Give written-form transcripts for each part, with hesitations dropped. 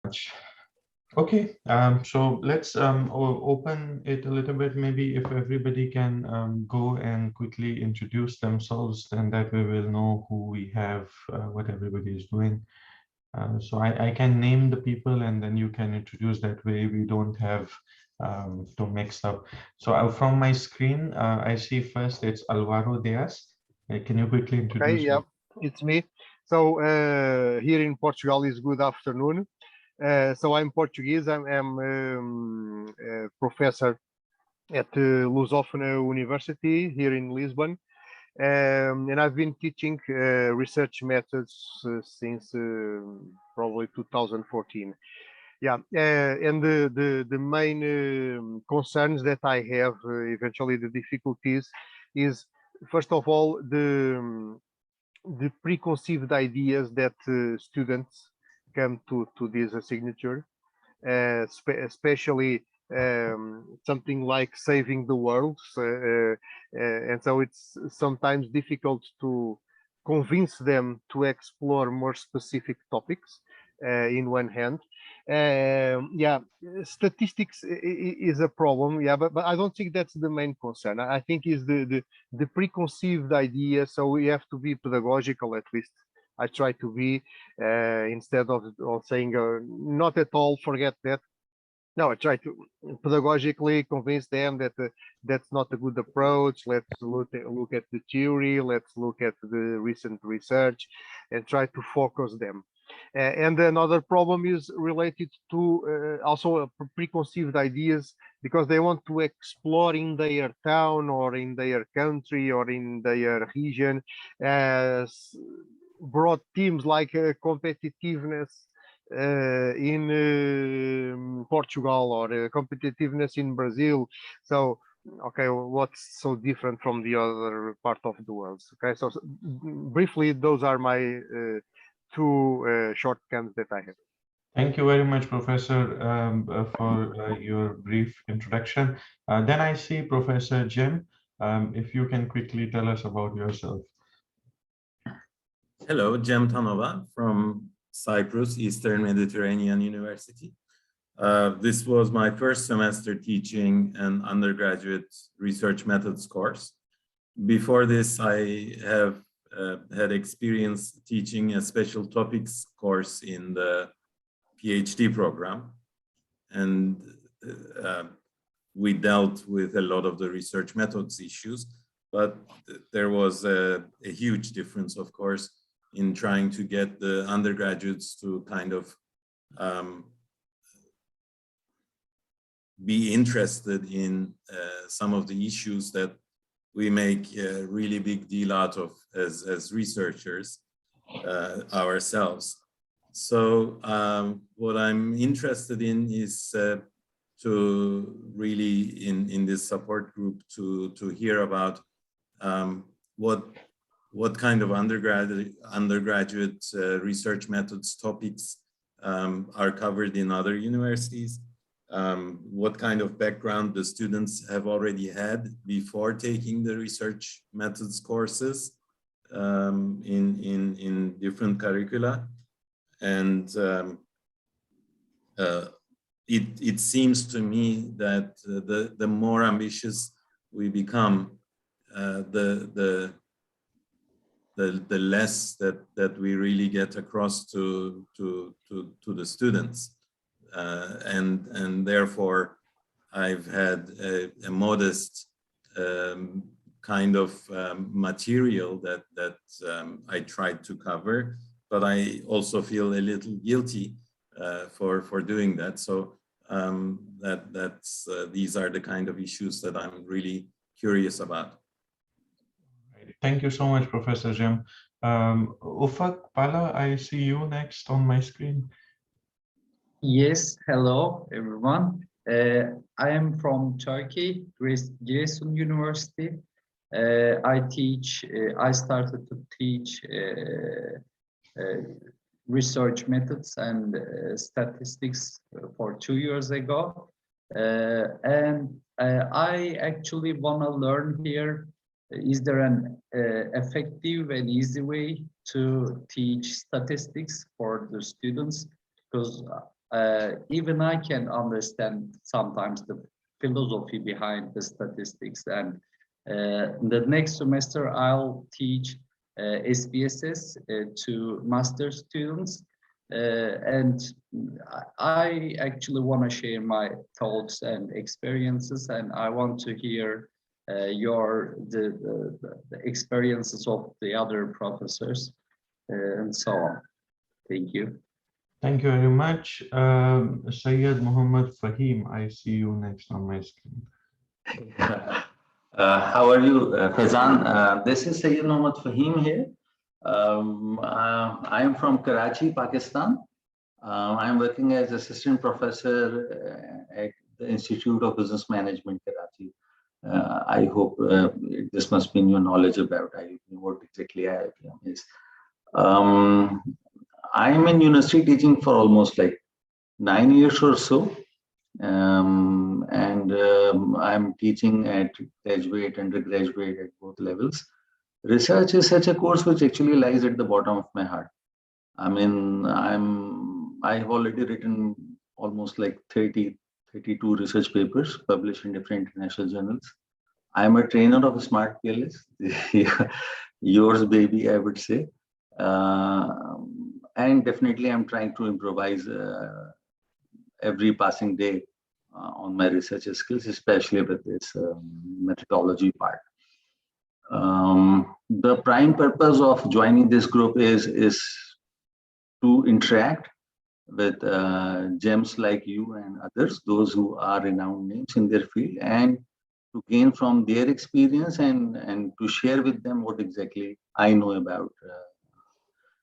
much. Okay, so let's open it a little bit. Maybe if everybody can go and quickly introduce themselves, then that way we'll know who we have, what everybody is doing. So I can name the people and then you can introduce, that way we don't have to mix up. So from my screen, I see first it's Alvaro Diaz. Can you quickly Okay, introduce yeah, it's me. So here in Portugal is good afternoon. So I'm Portuguese. I'm a professor at Lusófona University here in Lisbon. And I've been teaching research methods since probably 2014. Yeah, and the main concerns that I have, eventually the difficulties, is first of all the preconceived ideas that students come to this signature, especially something like saving the world. And so it's sometimes difficult to convince them to explore more specific topics in one hand. Yeah, statistics is a problem. Yeah, but I don't think that's the main concern. I think is the preconceived idea. So we have to be pedagogical, at least I try to be, instead of saying not at all, forget that. No, I try to pedagogically convince them that that's not a good approach. Let's look at the theory. Let's look at the recent research, and try to focus them. And another problem is related to also preconceived ideas, because they want to explore in their town or in their country or in their region broad themes like competitiveness in Portugal, or competitiveness in Brazil. So, okay, what's so different from the other part of the world? Okay, so briefly, those are my two shortcuts that I have. Thank you very much, Professor, for your brief introduction. Then I see Professor Jim. If you can quickly tell us about yourself. Hello, Jem Tanova from Cyprus, Eastern Mediterranean University. This was my first semester teaching an undergraduate research methods course. Before this, I have had experience teaching a special topics course in the PhD program. And we dealt with a lot of the research methods issues, but there was a huge difference, of course, in trying to get the undergraduates to kind of be interested in some of the issues that we make a really big deal out of as researchers ourselves. So what I'm interested in is to really, in this support group, to hear about what kind of undergraduate research methods topics are covered in other universities, what kind of background the students have already had before taking the research methods courses in different curricula. And it seems to me that the more ambitious we become, the less that we really get across to the students, and therefore I've had a modest kind of material that I tried to cover, but I also feel a little guilty for doing that. So these are the kind of issues that I'm really curious about. Thank you so much, Professor Jim. Ufak Pala, I see you next on my screen. Yes, hello everyone. I am from Turkey, Giresun University. I started to teach research methods and statistics for 2 years ago. And I actually want to learn here, is there an effective and easy way to teach statistics for the students? Because even I can understand sometimes the philosophy behind the statistics. And the next semester, I'll teach SPSS to master students. And I actually want to share my thoughts and experiences, and I want to hear the experiences of the other professors and so on. Thank you. Thank you very much. Syed Muhammad Fahim, I see you next on my screen. How are you, Faizan? This is Syed Muhammad Fahim here. I am from Karachi, Pakistan. I am working as assistant professor at the Institute of Business Management, Karachi. I hope this must be in your knowledge about what exactly IIPM is. I am in university teaching for almost like 9 years or so. I'm teaching at graduate, undergraduate at both levels. Research is such a course which actually lies at the bottom of my heart. I mean, I've already written almost like 32 research papers published in different international journals. I'm a trainer of Smart PLS, yours baby, I would say. And definitely I'm trying to improvise every passing day on my research skills, especially with this methodology part. The prime purpose of joining this group is to interact with gems like you and others, those who are renowned names in their field, and to gain from their experience and to share with them what exactly I know about,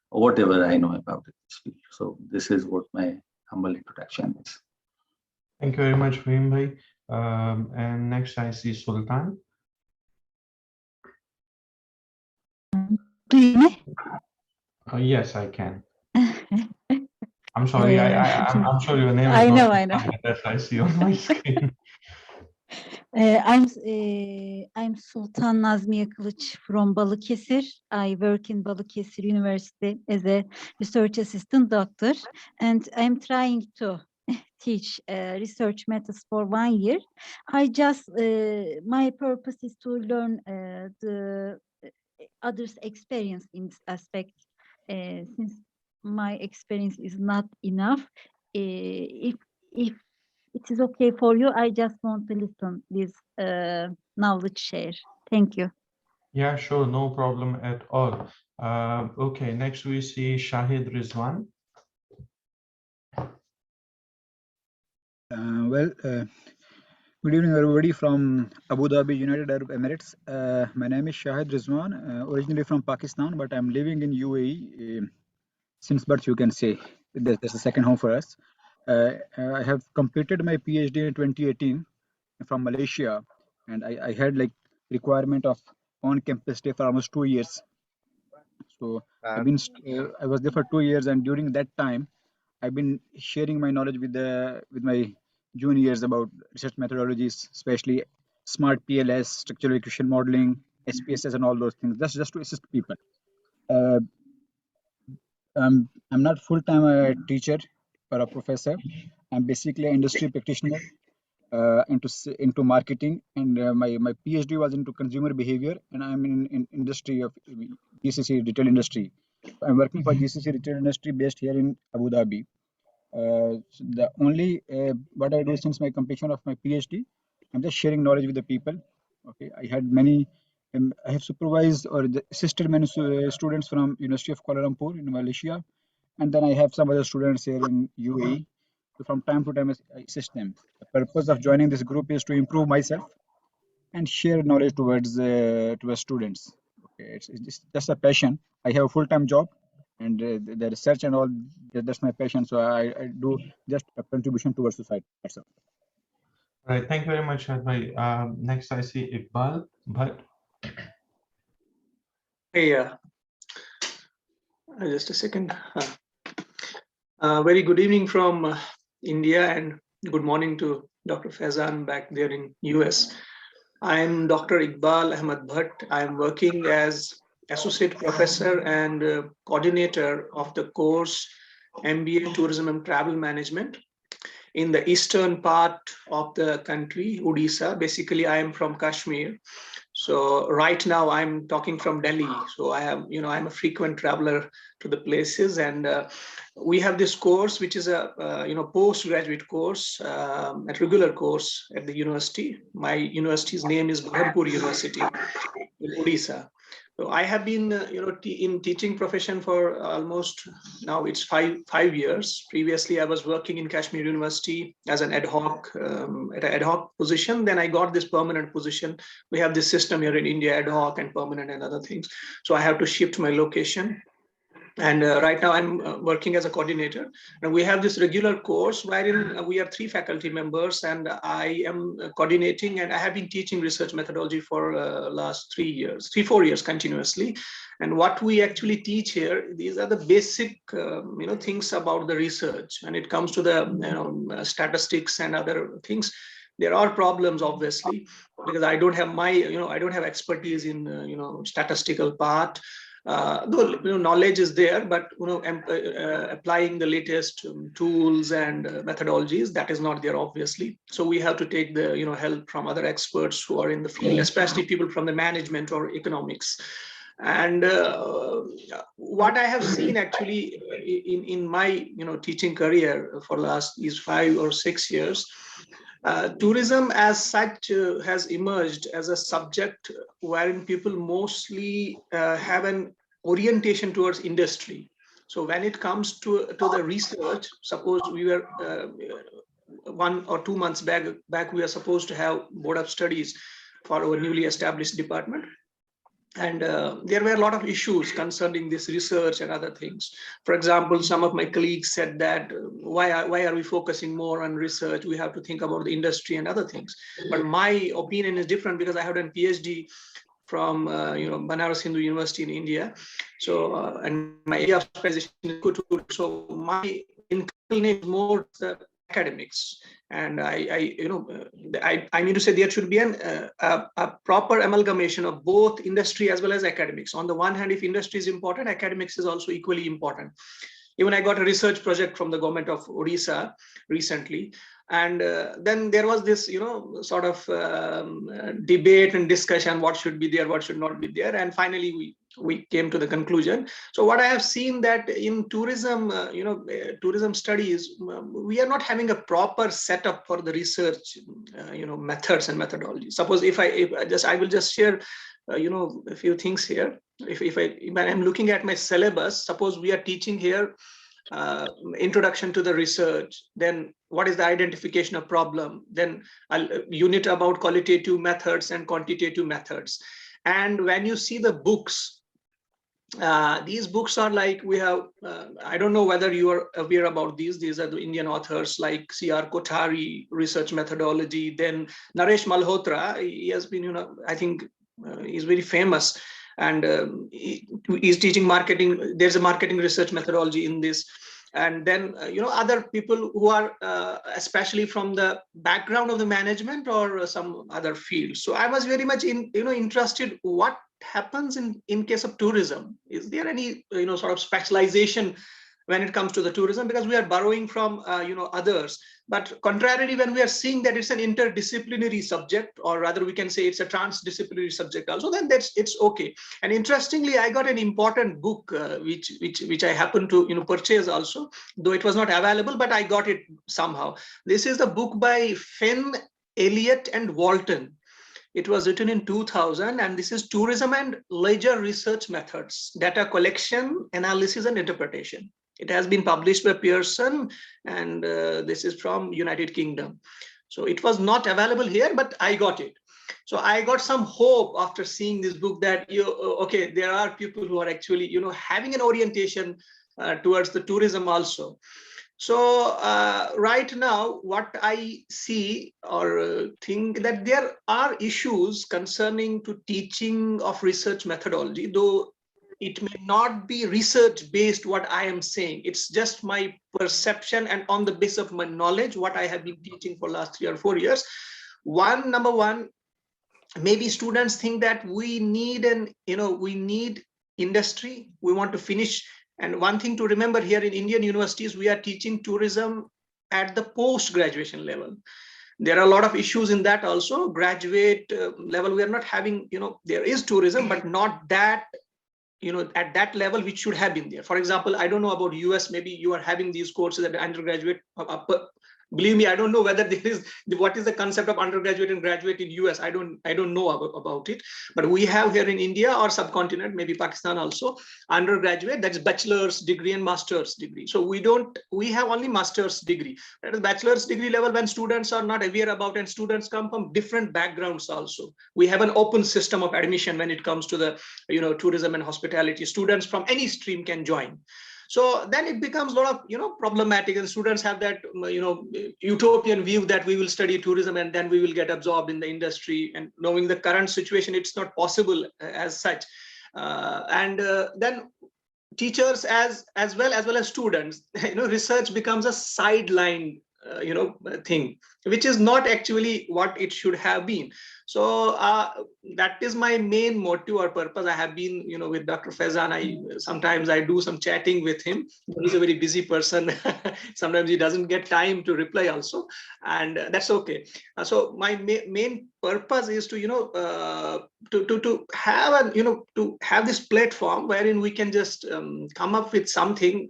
whatever I know about this field. So this is what my humble introduction is. Thank you very much, Fahim bhai. And next I see Sultan. Do you hear me? Yes, I can. I'm sorry, I'm sure your name is I know, not I know. that I see on my screen. I'm Sultan Nazmiye Kılıç from Balıkesir. I work in Balıkesir University as a research assistant doctor, and I'm trying to teach research methods for 1 year. I just my purpose is to learn the others' experience in this aspect. Since my experience is not enough, if it is okay for you, I just want to listen this knowledge share. Thank you. Yeah, sure, no problem at all. Okay, next we see Shahid Rizwan. Good evening, everybody from Abu Dhabi, United Arab Emirates. My name is Shahid Rizwan, originally from Pakistan, but I'm living in UAE since birth, you can say. That's the second home for us. I have completed my PhD in 2018 from Malaysia, and I had like requirement of on-campus stay for almost 2 years. So I was there for 2 years, and during that time, I've been sharing my knowledge with my juniors about research methodologies, especially smart PLS, structural equation modeling, SPSS, and all those things. That's just to assist people. I'm not full-time teacher or a professor. I'm basically an industry practitioner into marketing, and my PhD was into consumer behavior, and I'm in industry of GCC retail industry. I'm working for GCC retail industry based here in Abu Dhabi. So the only what I do since my completion of my PhD, I'm just sharing knowledge with the people. Okay, I had many. I have supervised or assisted many students from University of Kuala Lumpur in Malaysia, and then I have some other students here in UAE. So from time to time, I assist them. The purpose of joining this group is to improve myself and share knowledge towards students. Okay, it's just a passion. I have a full-time job, and the research and all, that's my passion. So I do just a contribution towards society. That's all. Right, thank you very much, Shahid bhai. Next I see Iqbal Bhatt. Hey, just a second. Very good evening from India, and good morning to Dr. Faizan back there in US. I'm Dr. Iqbal Ahmed Bhatt. I'm working as associate professor and coordinator of the course MBA Tourism and Travel Management in the eastern part of the country, Odisha. Basically, I am from Kashmir. So right now I'm talking from Delhi. So I'm a frequent traveler to the places, and we have this course, which is a postgraduate course, a regular course at the university. My university's name is Bharatpur University in Odisha. So I have been, in teaching profession for almost now it's five years. Previously, I was working in Kashmir University as an ad hoc at an ad hoc position. Then I got this permanent position. We have this system here in India, ad hoc and permanent and other things. So I have to shift my location. And right now I'm working as a coordinator, and we have this regular course wherein we are 3 faculty members, and I am coordinating, and I have been teaching research methodology for last 4 years continuously. And what we actually teach here, these are the basic things about the research. When it comes to the statistics and other things, there are problems, obviously, because I don't have I don't have expertise in statistical part. Though knowledge is there, but applying the latest tools and methodologies, that is not there, obviously. So we have to take the help from other experts who are in the field, especially people from the management or economics. And what I have seen actually in my teaching career for last 5 or 6 years, tourism as such has emerged as a subject wherein people mostly have an orientation towards industry. So when it comes to the research, suppose we were 1 or 2 months back we are supposed to have board of studies for our newly established department. And there were a lot of issues concerning this research and other things. For example, some of my colleagues said that why are we focusing more on research? We have to think about the industry and other things. But my opinion is different, because I have done PhD from Banaras Hindu University in India. So and my area of specialization is culture. So my inclination is more academics, and I mean to say there should be a proper amalgamation of both industry as well as academics. On the one hand, if industry is important, academics is also equally important. Even I got a research project from the government of Odisha recently, and then there was this sort of debate and discussion, what should be there, what should not be there, and finally we came to the conclusion. So what I have seen that in tourism, tourism studies, we are not having a proper setup for the research, methods and methodology. Suppose I will just share, a few things here. When I'm looking at my syllabus, suppose we are teaching here introduction to the research, then what is the identification of problem, then a unit about qualitative methods and quantitative methods. And when you see the books, these books are like, we have I don't know whether you are aware about these are the Indian authors like C.R. Kothari, research methodology. Then Naresh Malhotra, he has been I think he's very famous, and he's teaching marketing. There's a marketing research methodology in this. And then other people who are especially from the background of the management or some other field. So I was very much interested what happens in case of tourism. Is there any sort of specialization when it comes to the tourism, because we are borrowing from others, but contrarily, when we are seeing that it's an interdisciplinary subject, or rather we can say it's a transdisciplinary subject also, then it's okay. And interestingly, I got an important book which I happened to purchase also, though it was not available, but I got it somehow. This is the book by Fenn, Elliott and Walton. It was written in 2000, and this is Tourism and Leisure Research Methods, Data Collection, Analysis and Interpretation. It has been published by Pearson, and this is from United Kingdom. So it was not available here, but I got it. So I got some hope after seeing this book that okay, there are people who are actually having an orientation towards the tourism also. So right now, what I see or think that there are issues concerning to teaching of research methodology, though it may not be research based what I am saying. It's just my perception and on the basis of my knowledge, what I have been teaching for last 3 or 4 years. Number one, maybe students think that we need we need industry. We want to finish And one thing to remember here in Indian universities, we are teaching tourism at the post-graduation level. There are a lot of issues in that also. Graduate level, we are not having, there is tourism, but not that, at that level which should have been there. For example, I don't know about US, maybe you are having these courses at the undergraduate. Believe me, I don't know whether there is, what is the concept of undergraduate and graduate in US. I don't know about it, but we have here in India or subcontinent, maybe Pakistan also, undergraduate, that's bachelor's degree and master's degree. So we have only master's degree. That is bachelor's degree level when students are not aware about, and students come from different backgrounds also. We have an open system of admission when it comes to the, tourism and hospitality. Students from any stream can join. So then it becomes a lot of, problematic, and students have that, utopian view that we will study tourism and then we will get absorbed in the industry. And knowing the current situation, it's not possible as such. Then teachers as well as students, research becomes a sideline, thing, which is not actually what it should have been. So that is my main motive or purpose. I have been, with Dr. Faizan, sometimes I do some chatting with him. He's a very busy person. Sometimes he doesn't get time to reply also, and that's okay. So my main purpose is to, to have to have this platform wherein we can just come up with something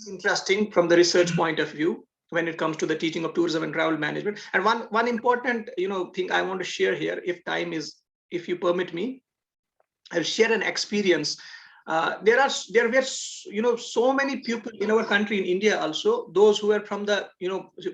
interesting from the research point of view when it comes to the teaching of tourism and travel management. And one important thing I want to share here, if you permit me, I'll share an experience. There were so many people in our country, in India also, those who were from the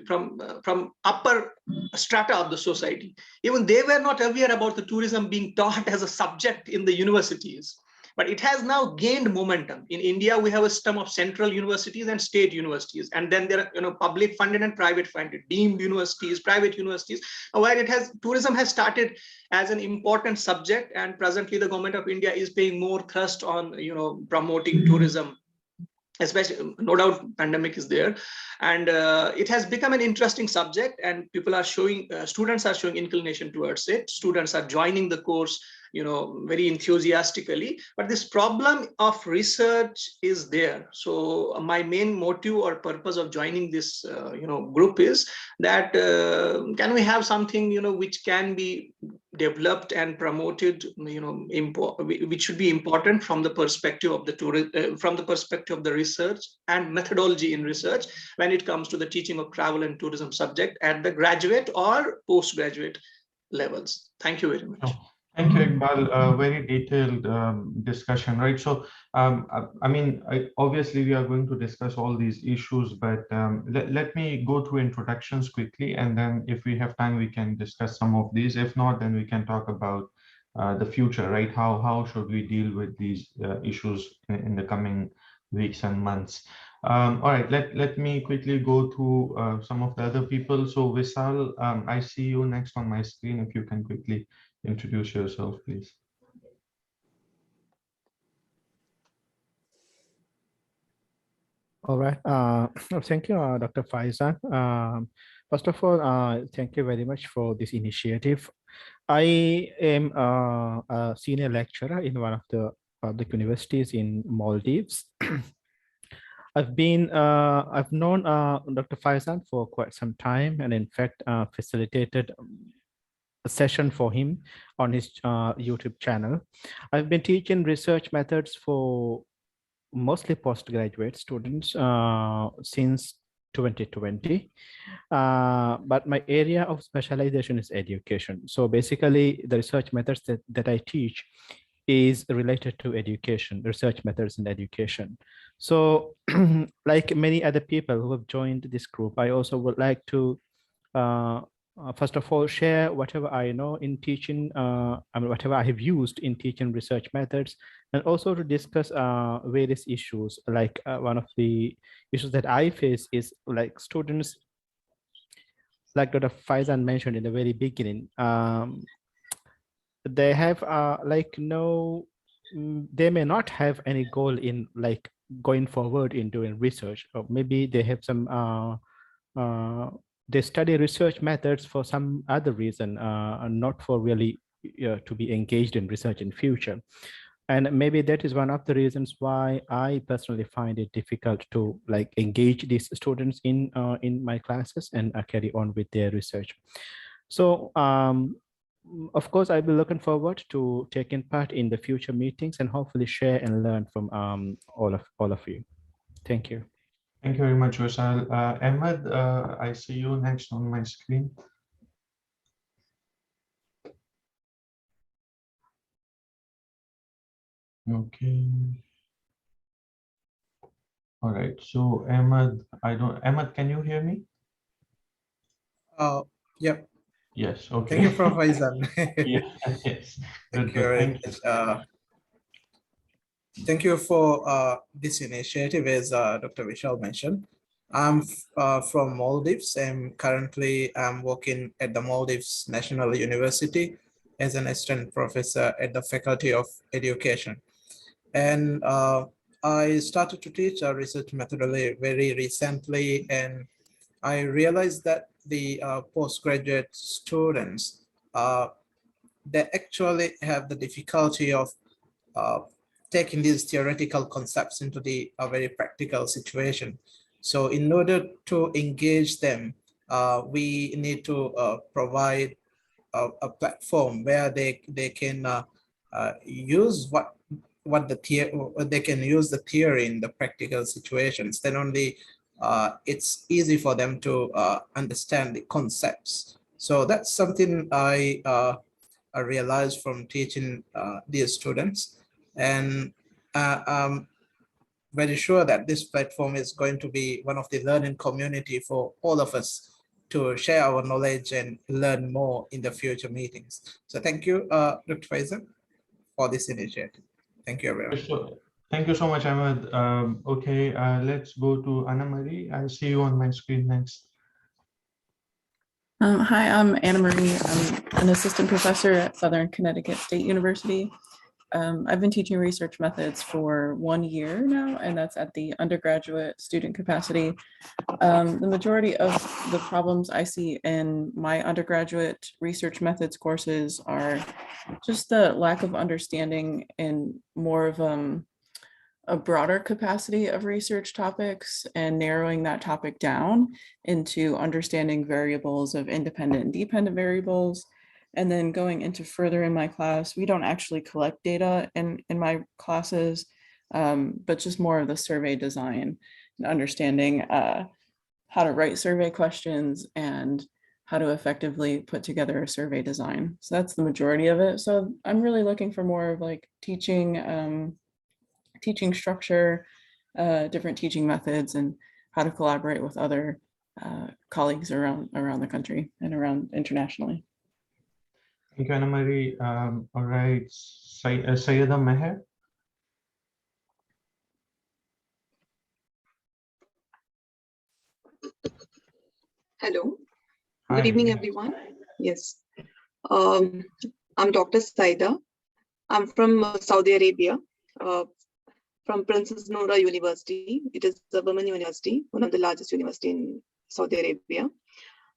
from upper strata of the society. Even they were not aware about the tourism being taught as a subject in the universities. But it has now gained momentum. In India, we have a system of central universities and state universities, and then there are public funded and private funded, deemed universities, private universities, where tourism has started as an important subject, and presently the government of India is paying more thrust on promoting tourism. Especially, no doubt, pandemic is there, and it has become an interesting subject, and people are showing, students are showing inclination towards it. Students are joining the course, very enthusiastically. But this problem of research is there. So my main motive or purpose of joining this, group is that can we have something, which can be developed and promoted, which should be important from the perspective of the from the perspective of the research and methodology in research when it comes to the teaching of travel and tourism subject at the graduate or postgraduate levels. Thank you very much. Oh, thank you, Iqbal. Very detailed discussion, right? So, obviously we are going to discuss all these issues, but let me go through introductions quickly, and then if we have time, we can discuss some of these. If not, then we can talk about the future, right? How should we deal with these issues in the coming weeks and months? All right, let me quickly go through some of the other people. So Vishal, I see you next on my screen. If you can quickly introduce yourself, please. All right. Thank you, Dr. Faizan. First of all, thank you very much for this initiative. I am a senior lecturer in one of the public universities in Maldives. I've known Dr. Faizan for quite some time, and in fact, facilitated a session for him on his YouTube channel. I've been teaching research methods for mostly postgraduate students since 2020. But my area of specialization is education. So basically, the research methods that I teach is related to education, research methods in education. So like many other people who have joined this group, I also would like to first of all, share whatever I know in teaching, whatever I have used in teaching research methods, and also to discuss various issues. Like one of the issues that I face is like students, like Dr. Faizan mentioned in the very beginning, they have they may not have any goal in like going forward in doing research, or maybe they have some they study research methods for some other reason, not for really to be engaged in research in future. And maybe that is one of the reasons why I personally find it difficult to like engage these students in my classes and carry on with their research. So of course, I'll be looking forward to taking part in the future meetings and hopefully share and learn from all of you. Thank you. Thank you very much, Vishal. Ahmed, I see you next on my screen. Okay. All right. So Ahmed, Ahmed, can you hear me? Yep. Yes. Okay. Thank you, Professor. Yeah. Yes. Thank Good. you very Thank you. much. Thank you for this initiative, as Dr. Vishal mentioned. I'm from Maldives, and currently I'm working at the Maldives National University as an assistant professor at the Faculty of Education. And I started to teach a research methodology very recently, and I realized that the postgraduate students, they actually have the difficulty of taking these theoretical concepts into the very practical situation. So in order to engage them, we need to provide a platform where they can use they can use the theory in the practical situations. Then only it's easy for them to understand the concepts. So that's something I realized from teaching these students, and I'm very sure that this platform is going to be one of the learning community for all of us to share our knowledge and learn more in the future meetings. So thank you, Dr. Faisal, for this initiative. Thank you, everyone. Thank you so much, Ahmed. Okay, let's go to Anna Marie. I see you on my screen next. Hi, I'm Anna Marie. I'm an assistant professor at Southern Connecticut State University. I've been teaching research methods for 1 year now, and that's at the undergraduate student capacity. The majority of the problems I see in my undergraduate research methods courses are just the lack of understanding and more of a broader capacity of research topics and narrowing that topic down into understanding variables of independent and dependent variables. And then going into further in my class, we don't actually collect data in my classes, but just more of the survey design and understanding how to write survey questions and how to effectively put together a survey design. So that's the majority of it. So I'm really looking for more of like teaching structure, different teaching methods, and how to collaborate with other colleagues around the country and around internationally. Thank you, Anna Marie. All right, Sayyida Meher. Hello. Hi. Good evening, everyone. Yes. I'm Dr. Saida. I'm from Saudi Arabia, from Princess Noor University. It is a women university, one of the largest university in Saudi Arabia.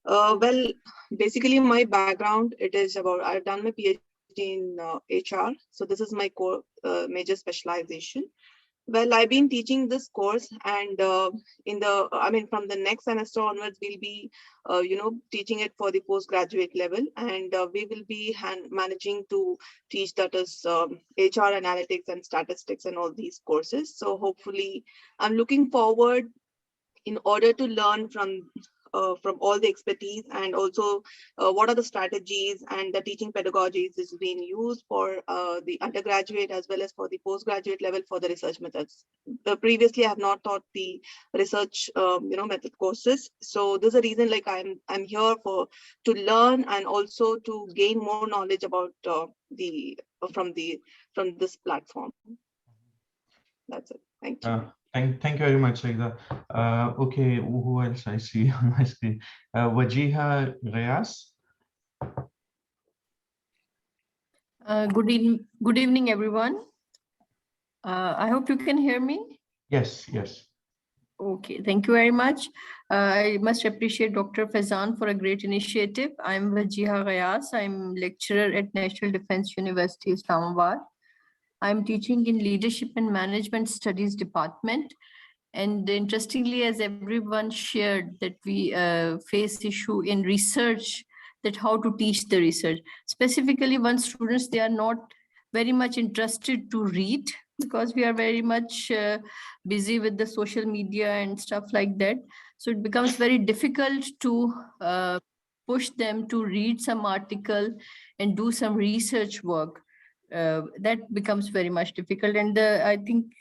Well, basically my background, it is about, I've done my PhD in HR. So this is my core major specialization. Well, I've been teaching this course, and from the next semester onwards, we'll be, teaching it for the postgraduate level, and we will be managing to teach that is HR analytics and statistics and all these courses. So hopefully, I'm looking forward in order to learn from all the expertise, and also what are the strategies and the teaching pedagogies is being used for the undergraduate as well as for the postgraduate level for the research methods. Previously, I have not taught the research method courses, so there's a reason like I'm here to learn and also to gain more knowledge about from this platform. That's it. Thank you. Thank you very much, Saida. Okay, who else I see on my screen? Wajiha Reyes. Good evening, everyone. I hope you can hear me. Yes. Okay, thank you very much. I must appreciate Dr. Faizan for a great initiative. I'm Wajiha Reyes. I'm lecturer at National Defense University, Islamabad. I'm teaching in Leadership and Management Studies Department. And interestingly, as everyone shared, that we face issue in research, that how to teach the research. Specifically, one students, they are not very much interested to read because we are very much busy with the social media and stuff like that. So it becomes very difficult to push them to read some article and do some research work. That becomes very much difficult. And I think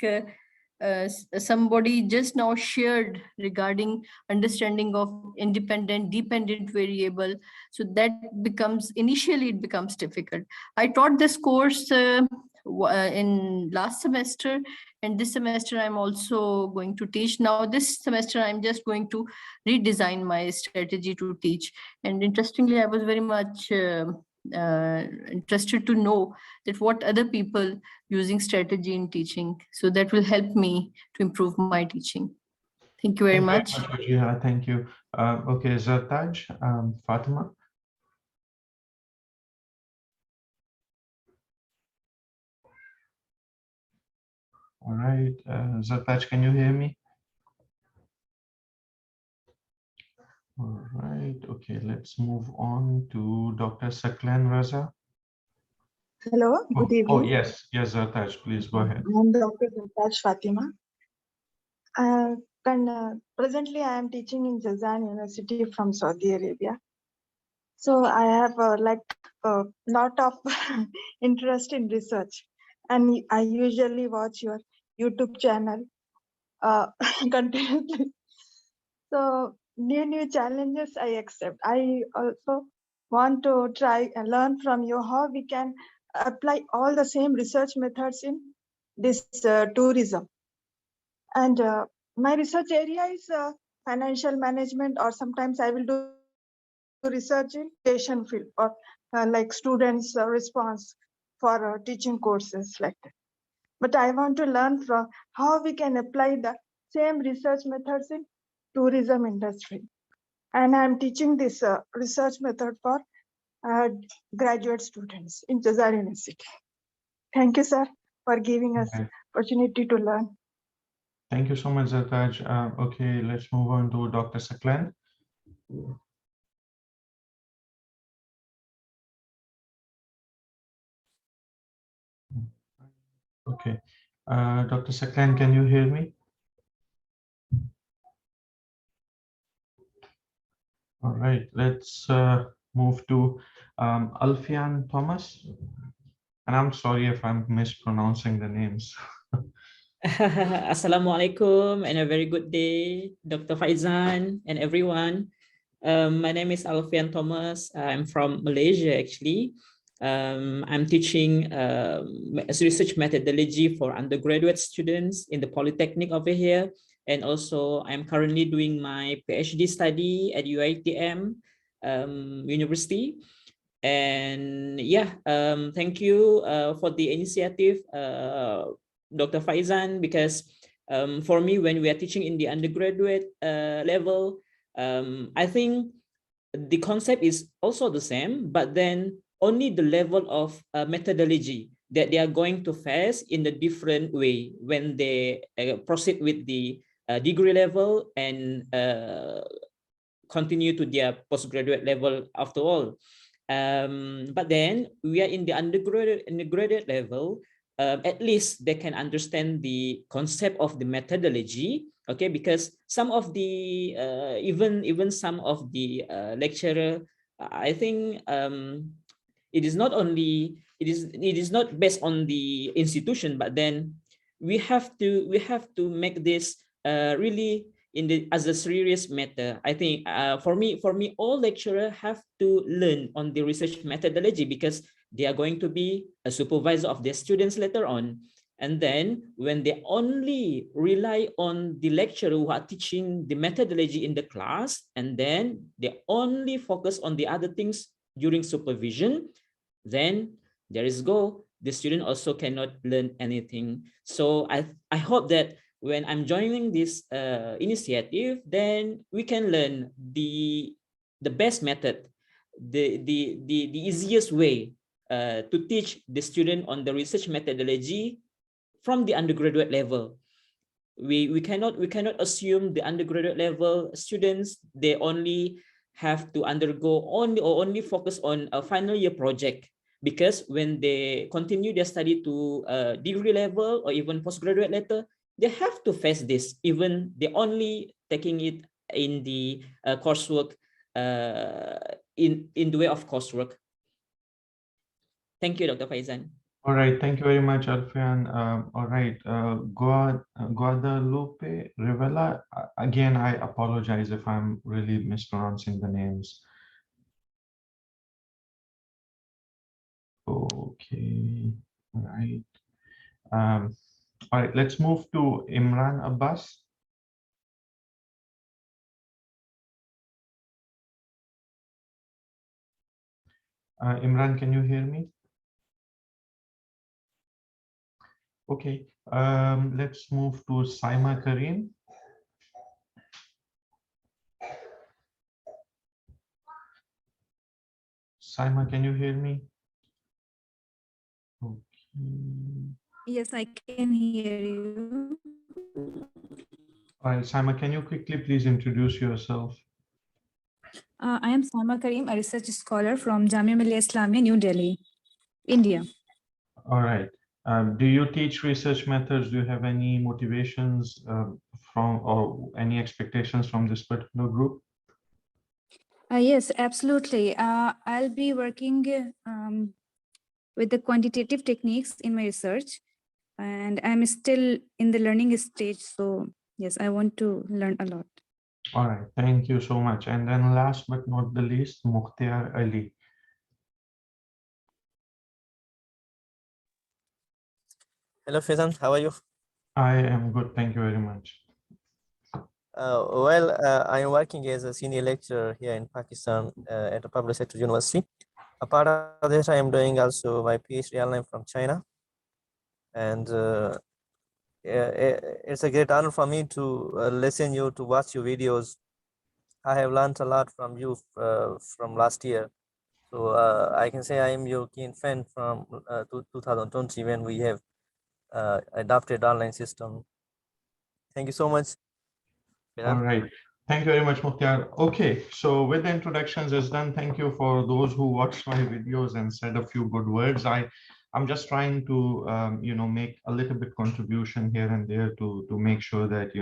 somebody just now shared regarding understanding of independent, dependent variable. So that becomes, initially it becomes difficult. I taught this course in last semester, and this semester I'm also going to teach. Now this semester I'm just going to redesign my strategy to teach. And interestingly, I was very much interested to know that what other people using strategy in teaching. So that will help me to improve my teaching. Thank you very much. Yeah, thank you. Okay, Zartaj, Fatima. All right, Zartaj, can you hear me? All right, okay, let's move on to Dr. Saklan Raza. Hello, good evening. Oh, yes, Zartaj, please go ahead. I'm Dr. Zartaj Fatima. Presently, I am teaching in Jazan University from Saudi Arabia. So I have a lot of interest in research, and I usually watch your YouTube channel continuously. So new challenges I accept. I also want to try and learn from you how we can apply all the same research methods in this tourism. And my research area is financial management, or sometimes I will do research in education field, or like students' response for teaching courses like that. But I want to learn from how we can apply the same research methods in tourism industry. And I'm teaching this research method for graduate students in Jazar University. Thank you, sir, for giving us opportunity to learn. Thank you so much, Zartaj. Okay, let's move on to Dr. Saklan. Okay, Dr. Saklan, can you hear me? All right, let's move to Alfian Thomas. And I'm sorry if I'm mispronouncing the names. Assalamualaikum and a very good day, Dr. Faizan and everyone. My name is Alfian Thomas. I'm from Malaysia, actually. I'm teaching research methodology for undergraduate students in the Polytechnic over here. And also, I'm currently doing my PhD study at UiTM University. And yeah, thank you for the initiative, Dr. Faizan, because for me, when we are teaching in the undergraduate level, I think the concept is also the same, but then only the level of methodology that they are going to face in a different way when they proceed with the degree level and continue to their postgraduate level after all. But then we are in the undergraduate level, at least they can understand the concept of the methodology, okay? Because some of the even some of the lecturer, I think it is not only it is not based on the institution, but then we have to make this really as a serious matter. I think for me, all lecturers have to learn on the research methodology because they are going to be a supervisor of their students later on. And then when they only rely on the lecturer who are teaching the methodology in the class, and then they only focus on the other things during supervision, then there is go. The student also cannot learn anything. So I hope that when I'm joining this initiative, then we can learn the best method, the easiest way to teach the student on the research methodology from the undergraduate level. We cannot assume the undergraduate level students they only have to undergo only focus on a final year project, because when they continue their study to degree level or even postgraduate letter, they have to face this, even they only taking it in the coursework, in the way of coursework. Thank you, Dr. Faizan. All right, thank you very much, Alfian. All right, Guadalupe Rivera. Again, I apologize if I'm really mispronouncing the names. Okay, all right. All right, let's move to Imran Abbas. Imran, can you hear me? Okay, let's move to Saima Karim. Saima, can you hear me? Okay. Yes, I can hear you. All right, Saima, can you quickly please introduce yourself? I am Saima Karim, a research scholar from Jamia Millia Islamia, New Delhi, India. All right. Do you teach research methods? Do you have any motivations from or any expectations from this particular group? Yes, absolutely. I'll be working with the quantitative techniques in my research, and I'm still in the learning stage. So yes, I want to learn a lot. All right, thank you so much. And then last but not the least, Mukhtiar Ali. Hello, Faizan. How are you? I am good. Thank you very much. I am working as a senior lecturer here in Pakistan at a public sector university. Apart of that, I am doing also my PhD online from China. And it's a great honor for me to listen you, to watch your videos. I have learned a lot from you from last year. So I can say I am your keen fan from 2020 when we have adopted online system. Thank you so much. All right. Thank you very much, Mukhtiar. Okay, so with the introductions is done, thank you for those who watched my videos and said a few good words. I'm just trying to, make a little bit contribution here and there to make sure that,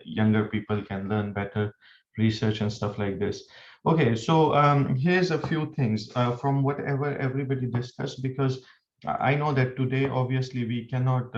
younger people can learn better research and stuff like this. Okay, so here's a few things from whatever everybody discussed, because I know that today, obviously, we cannot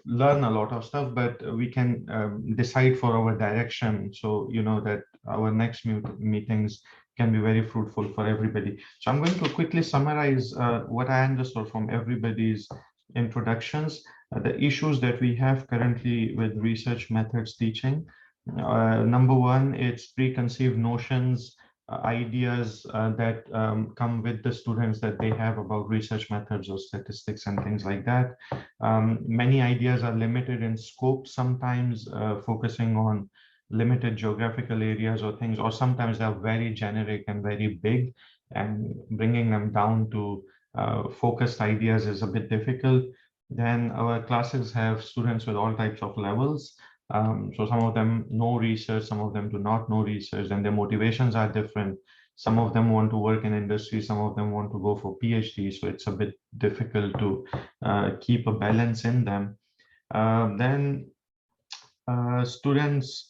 learn a lot of stuff, but we can decide for our direction, so that our next meetings can be very fruitful for everybody. So I'm going to quickly summarize what I understood from everybody's introductions, the issues that we have currently with research methods teaching. Number one, it's preconceived notions, ideas that come with the students that they have about research methods or statistics and things like that. Many ideas are limited in scope, sometimes focusing on limited geographical areas or things, or sometimes they're very generic and very big, and bringing them down to focused ideas is a bit difficult. Then our classes have students with all types of levels. So some of them know research, some of them do not know research, and their motivations are different. Some of them want to work in industry, some of them want to go for PhD, so it's a bit difficult to keep a balance in them. Then students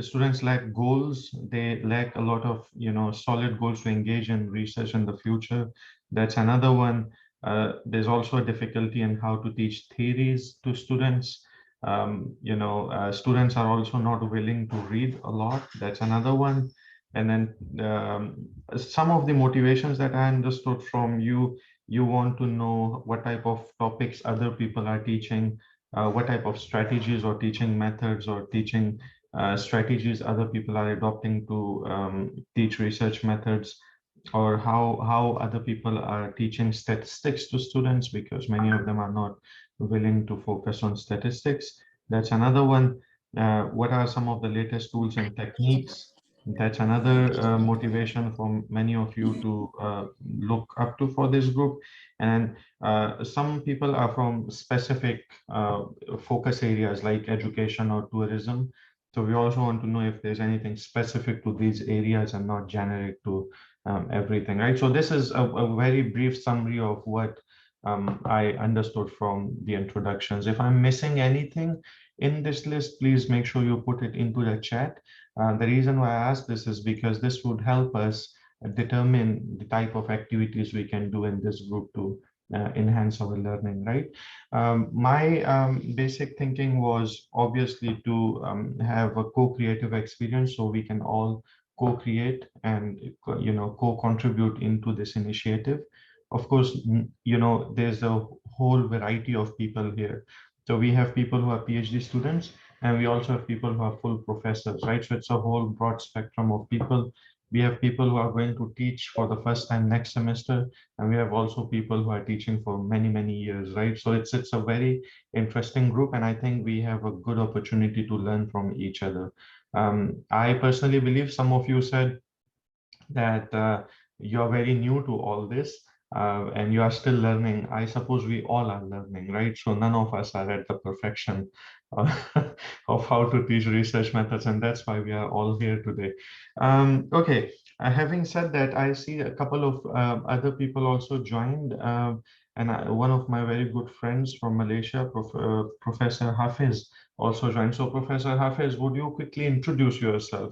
students lack goals. They lack a lot of solid goals to engage in research in the future. That's another one. There's also a difficulty in how to teach theories to students. Students are also not willing to read a lot. That's another one. And then some of the motivations that I understood from you, you want to know what type of topics other people are teaching, what type of strategies or teaching methods or teaching strategies other people are adopting to teach research methods, or how other people are teaching statistics to students, because many of them are not willing to focus on statistics. That's another one. What are some of the latest tools and techniques That's another motivation for many of you to look up to for this group. And some people are from specific focus areas like education or tourism. So we also want to know if there's anything specific to these areas and not generic to everything, right? So this is a very brief summary of what I understood from the introductions. If I'm missing anything in this list, please make sure you put it into the chat. The reason why I ask this is because this would help us determine the type of activities we can do in this group to enhance our learning, right? My basic thinking was obviously to have a co-creative experience so we can all co-create and co-contribute into this initiative. Of course, there's a whole variety of people here. So we have people who are PhD students, and we also have people who are full professors, right? So it's a whole broad spectrum of people. We have people who are going to teach for the first time next semester, and we have also people who are teaching for many, many years, right? So it's a very interesting group, and I think we have a good opportunity to learn from each other. I personally believe some of you said that you're very new to all this and you are still learning. I suppose we all are learning, right? So none of us are at the perfection of how to teach research methods, and that's why we are all here today. Okay, having said that, I see a couple of other people also joined. One of my very good friends from Malaysia, Professor Hafiz, also joined. So Professor Hafiz, would you quickly introduce yourself?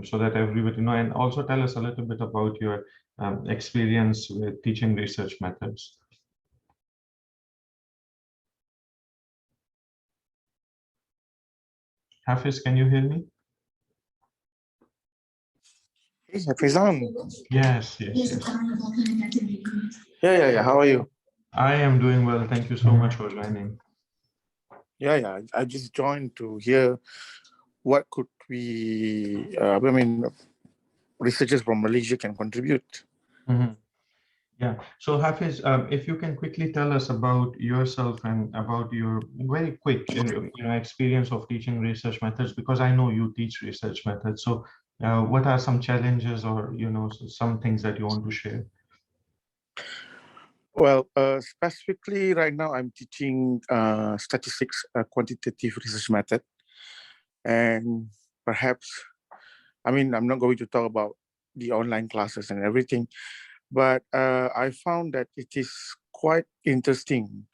So that everybody know, and also tell us a little bit about your experience with teaching research methods. Hafiz, can you hear me? Yes, Faizan. Yes, yes. Yeah. How are you? I am doing well. Thank you so much for joining. Yeah. I just joined to hear what could we, researchers from Malaysia can contribute. Mm-hmm. Yeah. So Hafiz, if you can quickly tell us about yourself and about your very quick experience of teaching research methods, because I know you teach research methods. So what are some challenges or some things that you want to share? Well, specifically right now I'm teaching statistics, quantitative research method. And perhaps, I'm not going to talk about the online classes and everything, but I found that it is quite interesting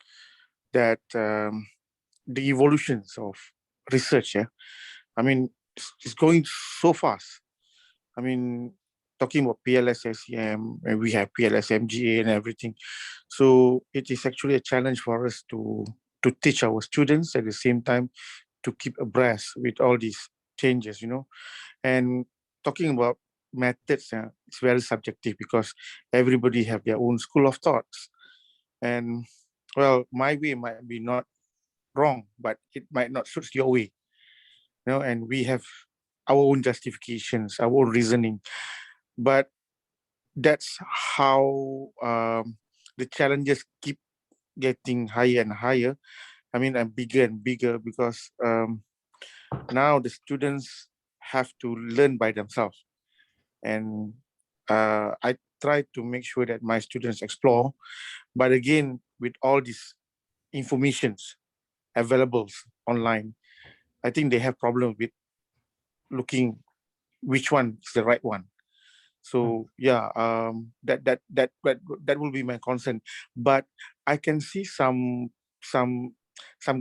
that the evolutions of research, it's going so fast. Talking about PLS SEM, and we have PLS MGA and everything. So it is actually a challenge for us to teach our students at the same time to keep abreast with all these changes, And talking about methods, it's very subjective because everybody have their own school of thoughts. And well, my way might be not wrong, but it might not suit your way, and we have our own justifications, our own reasoning. But that's how the challenges keep getting higher and higher. And bigger and bigger because now the students have to learn by themselves. And I try to make sure that my students explore. But again, with all these informations available online, I think they have problems with looking which one is the right one. So yeah, that will be my concern. But I can see some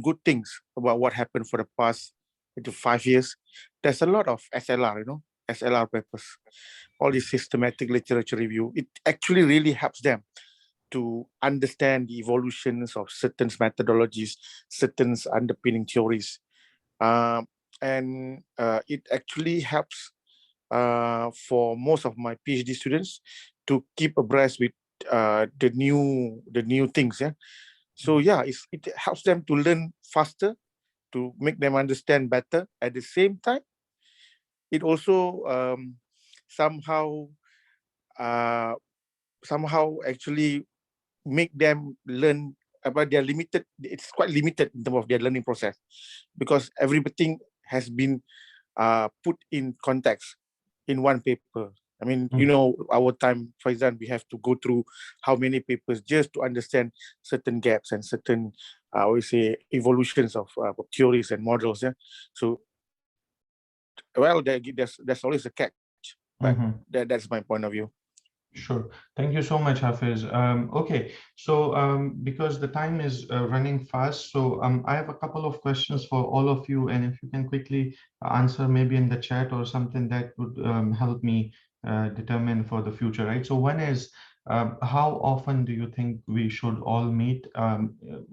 good things about what happened for the past 5 years. There's a lot of SLR, SLR papers, all this systematic literature review. It actually really helps them to understand the evolutions of certain methodologies, certain underpinning theories. And it actually helps for most of my PhD students to keep abreast with the new things. Yeah. So yeah, it helps them to learn faster, to make them understand better. At the same time, it also somehow actually make them learn about their limited. It's quite limited in terms of their learning process because everything has been put in context. in one paper. I mean, you know, our time, for example, we have to go through how many papers just to understand certain gaps and certain, I would say, evolutions of theories and models. Yeah. So, well, there's always a catch, but that's my point of view. Sure. Thank you so much, Hafiz. Okay, so because the time is running fast, so I have a couple of questions for all of you, and if you can quickly answer maybe in the chat or something, that would help me determine for the future, right? So one is, how often do you think we should all meet?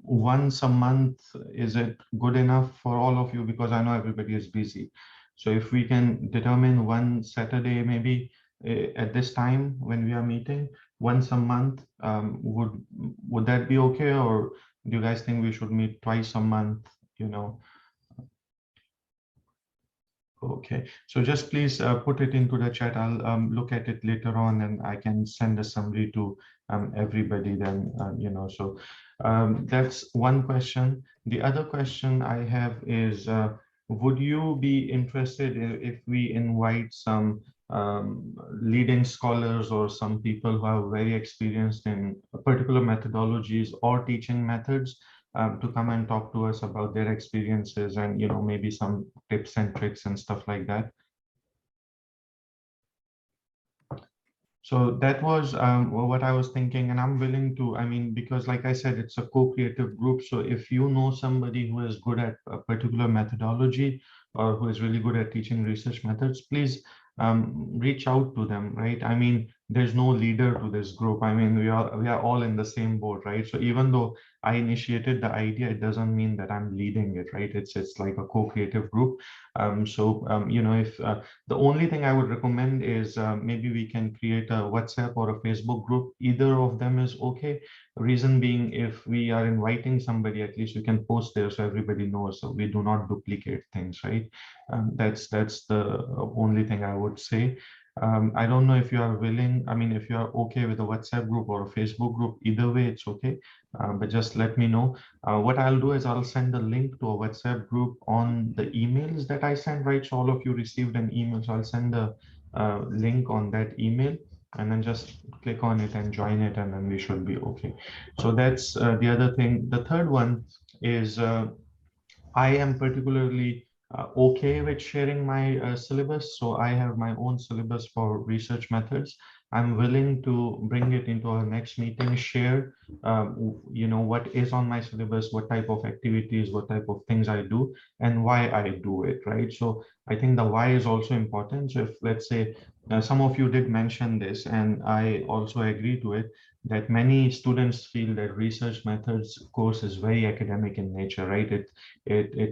Once a month, is it good enough for all of you? Because I know everybody is busy. So if we can determine one Saturday, maybe at this time when we are meeting once a month, would that be okay, or do you guys think we should meet twice a month, you know? Okay, so just please put it into the chat. I'll look at it later on, and I can send a summary to everybody then, you know. So that's one question. The other question I have is, would you be interested if we invite some leading scholars or some people who are very experienced in particular methodologies or teaching methods to come and talk to us about their experiences and, you know, maybe some tips and tricks and stuff like that? So that was what I was thinking, and I'm willing to, I mean, because like I said, it's a co-creative group. So if you know somebody who is good at a particular methodology or who is really good at teaching research methods, please reach out to them, right? I mean, there's no leader to this group. I mean, we are all in the same boat, right? So even though I initiated the idea, it doesn't mean that I'm leading it, right? It's like a co-creative group. You know, if the only thing I would recommend is maybe we can create a WhatsApp or a Facebook group. Either of them is okay. Reason being, if we are inviting somebody, at least we can post there so everybody knows, so we do not duplicate things, right? That's the only thing I would say. I don't know if you are willing, I mean, if you are okay with a WhatsApp group or a Facebook group, either way, it's okay. But just let me know. What I'll do is I'll send a link to a WhatsApp group on the emails that I send, right? So all of you received an email, so I'll send a link on that email, and then just click on it and join it, and then we should be okay. So that's the other thing. The third one is I am particularly okay with sharing my syllabus. So I have my own syllabus for research methods. I'm willing to bring it into our next meeting, share, you know, what is on my syllabus, what type of activities, what type of things I do, and why I do it, right? So I think the why is also important. So if, let's say, some of you did mention this, and I also agree to it, that many students feel that research methods course is very academic in nature, right? It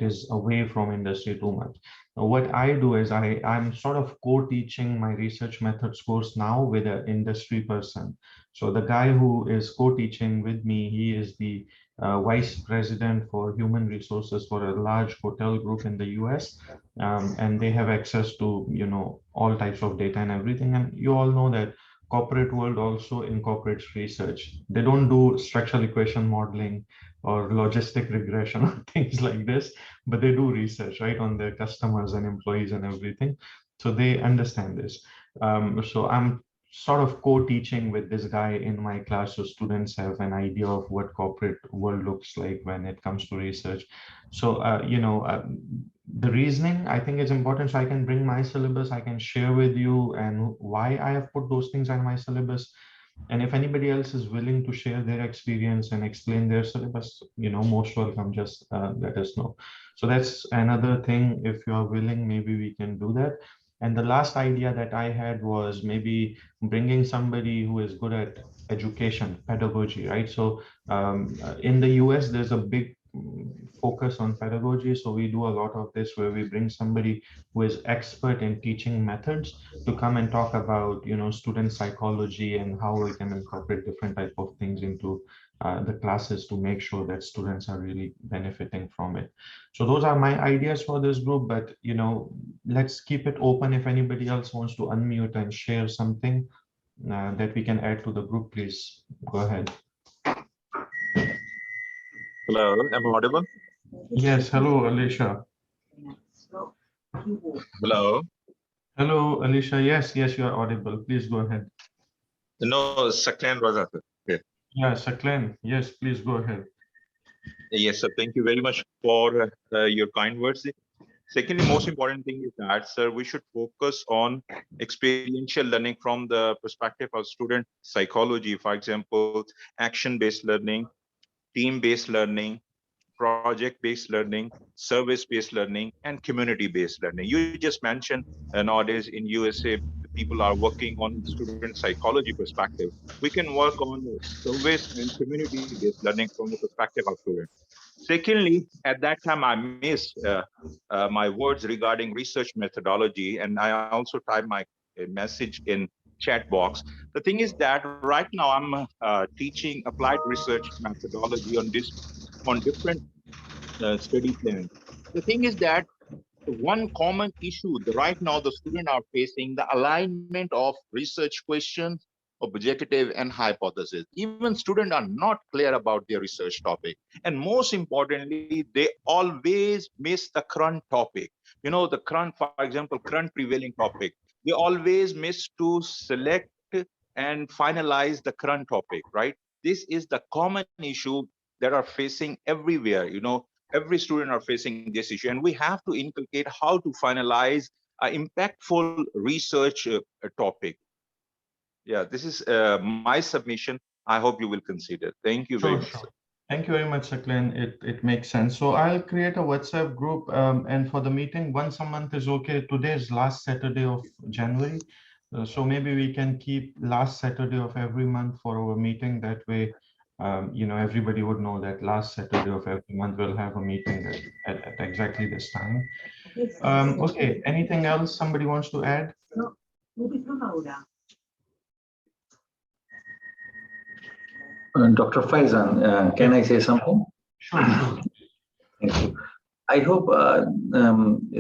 is away from industry too much. What I do is I'm sort of co-teaching my research methods course now with an industry person. So the guy who is co-teaching with me, he is the vice president for human resources for a large hotel group in the US. And they have access to, you know, all types of data and everything. And you all know that corporate world also incorporates research. They don't do structural equation modeling or logistic regression or things like this, but they do research, right, on their customers and employees and everything. So they understand this. So I'm sort of co-teaching with this guy in my class, so students have an idea of what corporate world looks like when it comes to research. So you know, the reasoning I think is important, so I can bring my syllabus, I can share with you and why I have put those things on my syllabus. And if anybody else is willing to share their experience and explain their syllabus, you know, most welcome, just let us know. So that's another thing. If you are willing, maybe we can do that. And the last idea that I had was maybe bringing somebody who is good at education, pedagogy, right? So in the US, there's a big focus on pedagogy. So we do a lot of this where we bring somebody who is expert in teaching methods to come and talk about, you know, student psychology and how we can incorporate different type of things into the classes to make sure that students are really benefiting from it. So those are my ideas for this group, but, you know, let's keep it open. If anybody else wants to unmute and share something that we can add to the group, please go ahead. Hello, am I audible? Yes, hello, Alicia. Hello. Hello, Alicia. Yes, yes, you are audible. Please go ahead. No, Saklan was here. Yeah, Saklan. Yes, please go ahead. Yes, sir. Thank you very much for your kind words. Secondly, most important thing is that, sir, we should focus on experiential learning from the perspective of student psychology. For example, action-based learning, team-based learning, project-based learning, service-based learning, and community-based learning. You just mentioned nowadays in USA, people are working on student psychology perspective. We can work on service and community-based learning from the perspective of students. Secondly, at that time, I missed my words regarding research methodology, and I also typed my message in chat box. The thing is that right now I'm teaching applied research methodology on different study plans. The thing is that one common issue right now the students are facing the alignment of research questions, objective and hypothesis. Even students are not clear about their research topic, and most importantly they always miss the current topic. You know, the current, for example, current prevailing topic, they always miss to select and finalize the current topic, right? This is the common issue that are facing everywhere. You know, every student are facing this issue, and we have to inculcate how to finalize impactful research topic. Yeah, this is my submission. I hope you will consider. Thank you very Sure, much, sir. sure. Thank you very much, Saklan. It makes sense. So I'll create a WhatsApp group, and for the meeting, once a month is okay. Today is last Saturday of January. So maybe we can keep last Saturday of every month for our meeting. That way, you know, everybody would know that last Saturday of every month we'll have a meeting at exactly this time. Okay, anything else somebody wants to add? Dr. Faizan, can I say something? Sure, sure. Thank you. I hope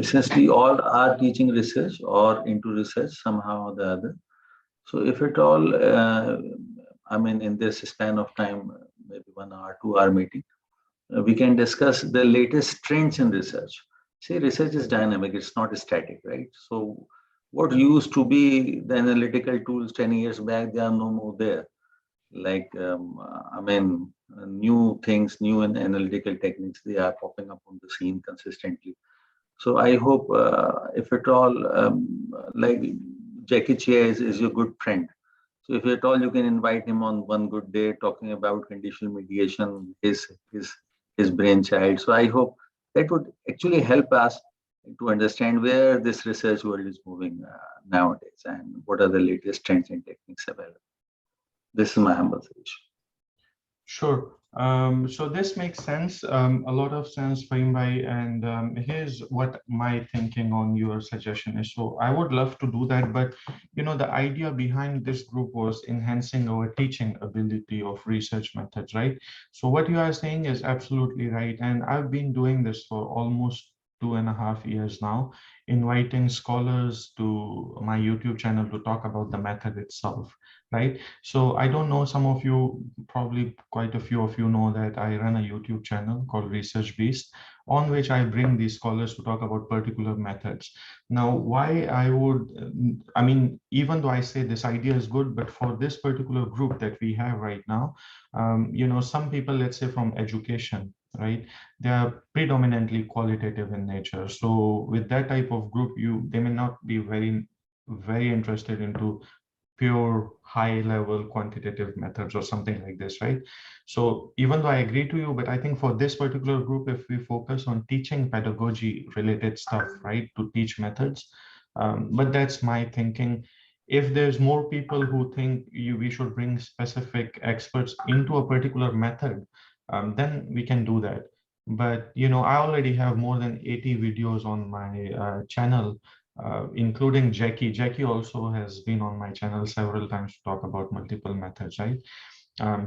since we all are teaching research or into research somehow or the other, so if at all, I mean, in this span of time, maybe 1 hour, 2 hour meeting, we can discuss the latest trends in research. See, research is dynamic, it's not static, right? So what used to be the analytical tools 10 years back, they are no more there. Like, I mean, new things, new and analytical techniques, they are popping up on the scene consistently. So I hope, if at all, like Jackie Chia is your good friend. So if at all you can invite him on one good day talking about conditional mediation, his brainchild. So I hope that would actually help us to understand where this research world is moving nowadays and what are the latest trends and techniques available. This is my humble suggestion. Sure. So this makes sense, a lot of sense, Fahim Bhai, and here's what my thinking on your suggestion is. So I would love to do that, but you know, the idea behind this group was enhancing our teaching ability of research methods, right? So what you are saying is absolutely right, and I've been doing this for almost 2.5 years now, inviting scholars to my YouTube channel to talk about the method itself, right? So I don't know, some of you, probably quite a few of you know that I run a YouTube channel called ResearchBeast, on which I bring these scholars to talk about particular methods. Now, why I would, I mean, even though I say this idea is good, but for this particular group that we have right now, you know, some people, let's say from education, right, they are predominantly qualitative in nature. So with that type of group, they may not be very interested into pure high level quantitative methods or something like this, right? So even though I agree to you, but I think for this particular group, if we focus on teaching pedagogy related stuff, right, to teach methods, but that's my thinking. If there's more people who think we should bring specific experts into a particular method, then we can do that. But you know, I already have more than 80 videos on my channel, including Jackie. Jackie also has been on my channel several times to talk about multiple methods, right?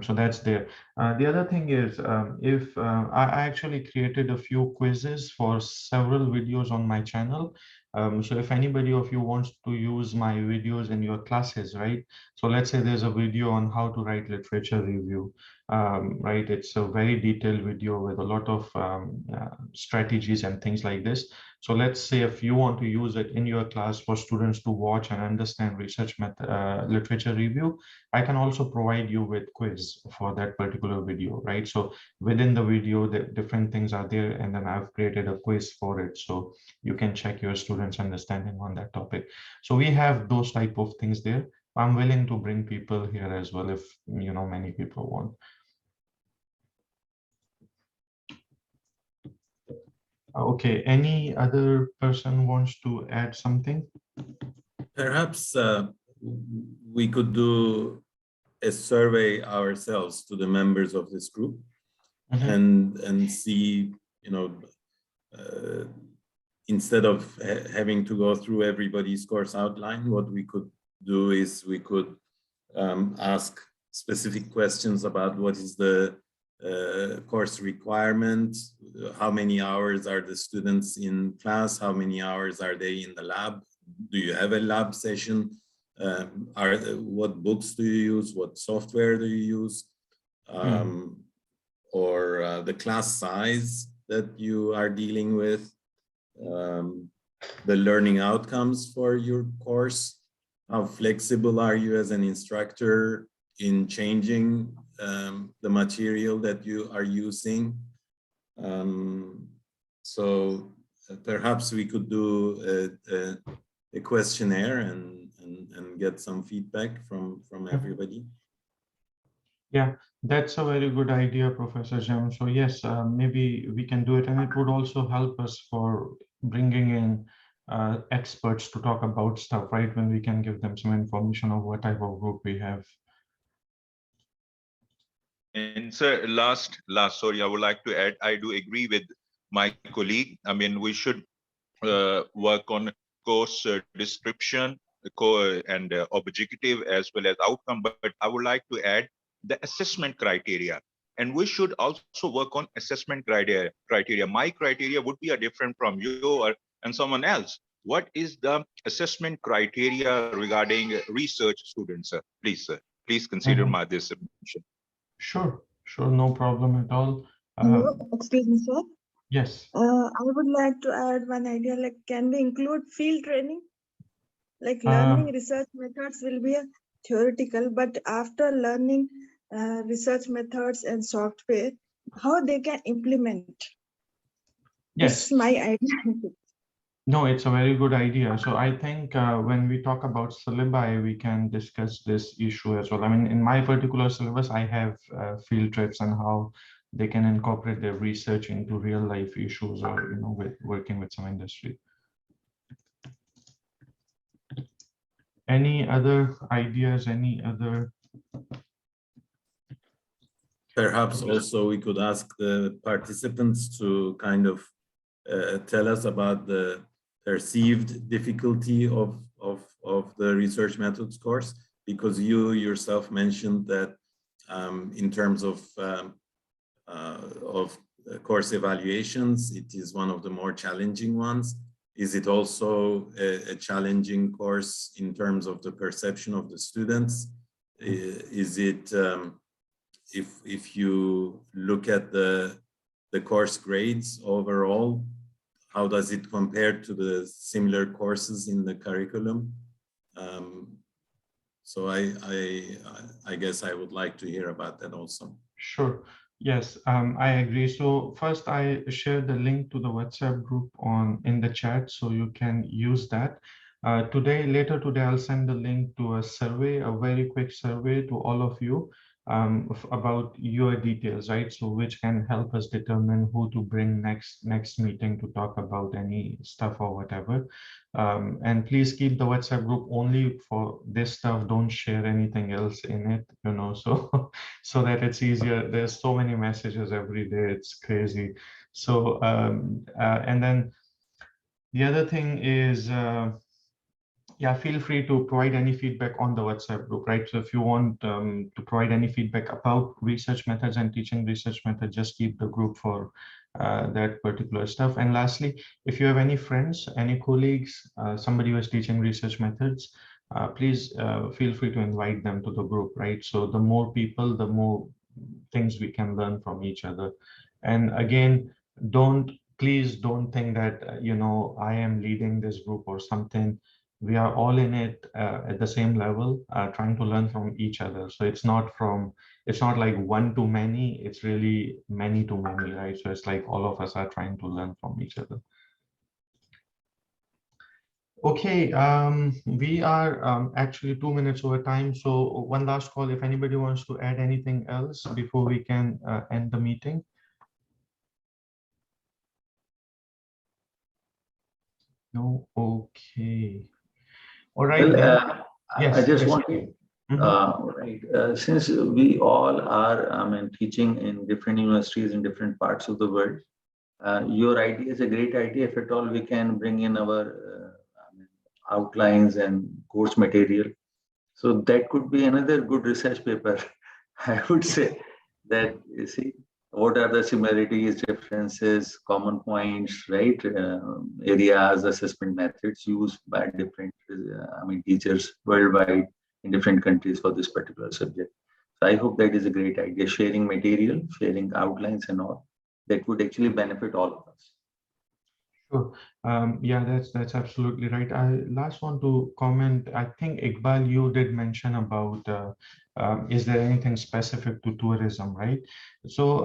So that's there. The other thing is, if I actually created a few quizzes for several videos on my channel. So if anybody of you wants to use my videos in your classes, right? So let's say there's a video on how to write literature review. right? It's a very detailed video with a lot of strategies and things like this. So let's say if you want to use it in your class for students to watch and understand research literature review, I can also provide you with quiz for that particular video, right? So within the video, the different things are there, and then I've created a quiz for it. So you can check your students' understanding on that topic. So we have those type of things there. I'm willing to bring people here as well if many people want. Okay, any other person wants to add something? Perhaps we could do a survey ourselves to the members of this group, and see, instead of having to go through everybody's course outline, what we could do is we could ask specific questions about what is the course requirement, how many hours are the students in class, how many hours are they in the lab, do you have a lab session, what books do you use, what software do you use, or the class size that you are dealing with, the learning outcomes for your course, how flexible are you as an instructor in changing the material that you are using. So perhaps we could do a questionnaire and get some feedback from everybody. Yeah, that's a very good idea, Professor Jem. So yes, maybe we can do it, and it would also help us for bringing in experts to talk about stuff, right? When we can give them some information of what type of group we have. And sir, sorry, I would like to add, I do agree with my colleague. I mean, we should work on course description and objective as well as outcome, but I would like to add the assessment criteria. And we should also work on assessment criteria. My criteria would be different from you and someone else. What is the assessment criteria regarding research students, sir? Please, sir, please consider this submission. Sure, no problem at all. Hello, excuse me, sir. Yes. I would like to add one idea, like can we include field training? Like learning research methods will be theoretical, but after learning research methods and software, how they can implement. Yes. It's my idea. No, it's a very good idea. So I think when we talk about syllabi, we can discuss this issue as well. I mean, in my particular syllabus, I have field trips and how they can incorporate their research into real life issues, or with working with some industry. Any other ideas? Any other? Perhaps also we could ask the participants to kind of tell us about the perceived difficulty of the research methods course, because you yourself mentioned that in terms of course evaluations, it is one of the more challenging ones. Is it also a challenging course in terms of the perception of the students? Is it, if you look at the course grades overall, how does it compare to the similar courses in the curriculum? So I guess I would like to hear about that also. Sure. Yes, I agree. So first, I shared the link to the WhatsApp group in the chat, so you can use that. Later today, I'll send the link to a survey, a very quick survey to all of you about your details, right? So which can help us determine who to bring next meeting to talk about any stuff or whatever. And please keep the WhatsApp group only for this stuff. Don't share anything else in it, so so that it's easier. There's so many messages every day, it's crazy. So and then the other thing is yeah, feel free to provide any feedback on the WhatsApp group, right? So if you want to provide any feedback about research methods and teaching research methods, just keep the group for that particular stuff. And lastly, if you have any friends, any colleagues, somebody who is teaching research methods, please feel free to invite them to the group, right? So the more people, the more things we can learn from each other. And again, please don't think that, I am leading this group or something. We are all in it at the same level, trying to learn from each other. So it's not like one to many, it's really many to many, right? So it's like all of us are trying to learn from each other. Okay, we are actually 2 minutes over time. So one last call, if anybody wants to add anything else before we can end the meeting. No, okay. All right. Well, Then. I Yes. just Yes. want to, since we all are, teaching in different universities in different parts of the world, your idea is a great idea. If at all we can bring in our outlines and course material, so that could be another good research paper. I would say that, you see, what are the similarities, differences, common points, right? Areas, assessment methods used by different, teachers worldwide in different countries for this particular subject. So I hope that is a great idea. Sharing material, sharing outlines and all, that would actually benefit all of us. Sure. Yeah, that's absolutely right. I last want to comment. I think Iqbal, you did mention about is there anything specific to tourism, right? So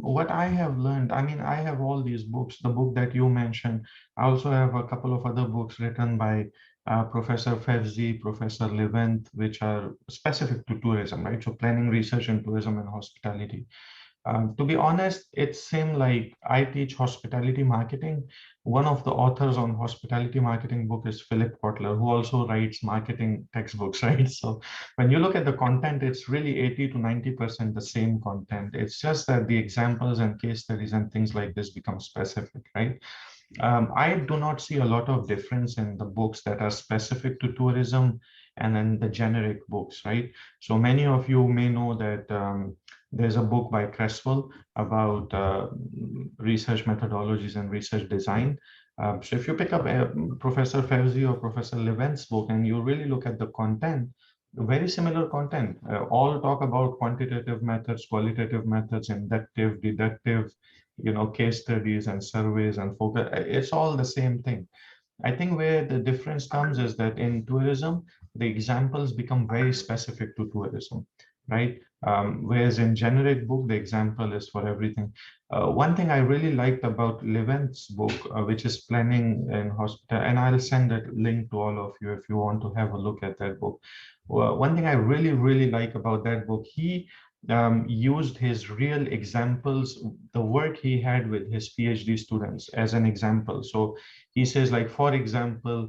what I have learned, I have all these books. The book that you mentioned, I also have a couple of other books written by Professor Fevzi, Professor Levent, which are specific to tourism, right? So planning, research, and tourism and hospitality. To be honest, it seemed like I teach hospitality marketing. One of the authors on hospitality marketing book is Philip Kotler, who also writes marketing textbooks, right? So when you look at the content, it's really 80 to 90% the same content. It's just that the examples and case studies and things like this become specific, right? I do not see a lot of difference in the books that are specific to tourism and then the generic books, right? So many of you may know that there's a book by Creswell about research methodologies and research design. So if you pick up Professor Fevzi or Professor Levent's book and you really look at the content, very similar content, all talk about quantitative methods, qualitative methods, inductive, deductive, case studies and surveys and focus. It's all the same thing. I think where the difference comes is that in tourism, the examples become very specific to tourism, right? Whereas in generic book, the example is for everything. One thing I really liked about Levent's book, which is Planning in Hospital, and I'll send a link to all of you if you want to have a look at that book. One thing I really, really like about that book, he used his real examples, the work he had with his PhD students as an example. So he says, like, for example,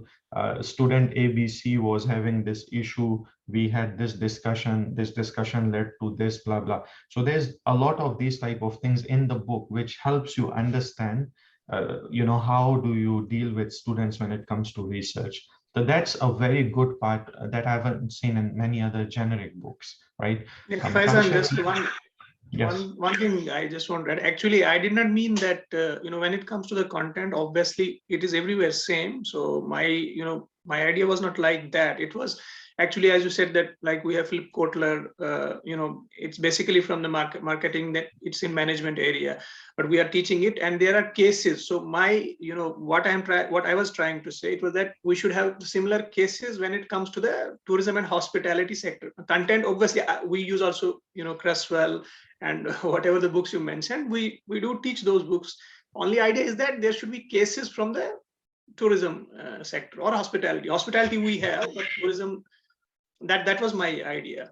student ABC was having this issue. We had this discussion led to this, blah, blah. So there's a lot of these type of things in the book, which helps you understand, how do you deal with students when it comes to research. So that's a very good part that I haven't seen in many other generic books, right? Faizan, just Yes. one thing I just want to add. Actually, I did not mean that, when it comes to the content, obviously it is everywhere same. So my idea was not like that. It was actually, as you said, that like we have Philip Kotler, it's basically from the marketing, that it's in management area, but we are teaching it and there are cases. So what I was trying to say, it was that we should have similar cases when it comes to the tourism and hospitality sector. Content, obviously, we use also, Creswell and whatever the books you mentioned, we do teach those books. Only idea is that there should be cases from the tourism sector or hospitality we have, but tourism, that was my idea.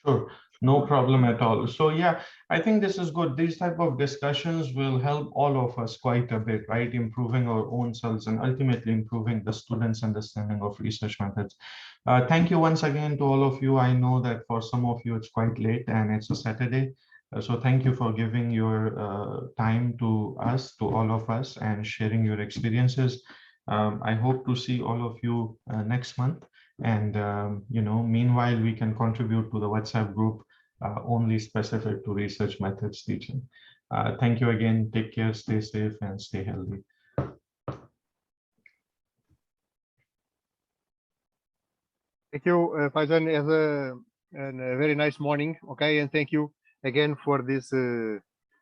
Sure, no problem at all. So yeah, I think this is good. These type of discussions will help all of us quite a bit, right? Improving our own selves and ultimately improving the students' understanding of research methods. Thank you once again to all of you. I know that for some of you it's quite late and it's a Saturday. So thank you for giving your time to us, to all of us, and sharing your experiences. I hope to see all of you next month. And, meanwhile, we can contribute to the WhatsApp group only specific to research methods teaching. Thank you again. Take care, stay safe, and stay healthy. Thank you, Faizan. Have a very nice morning. Okay, and thank you again for this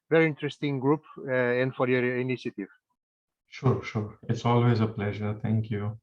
very interesting group and for your initiative. Sure, sure. It's always a pleasure. Thank you.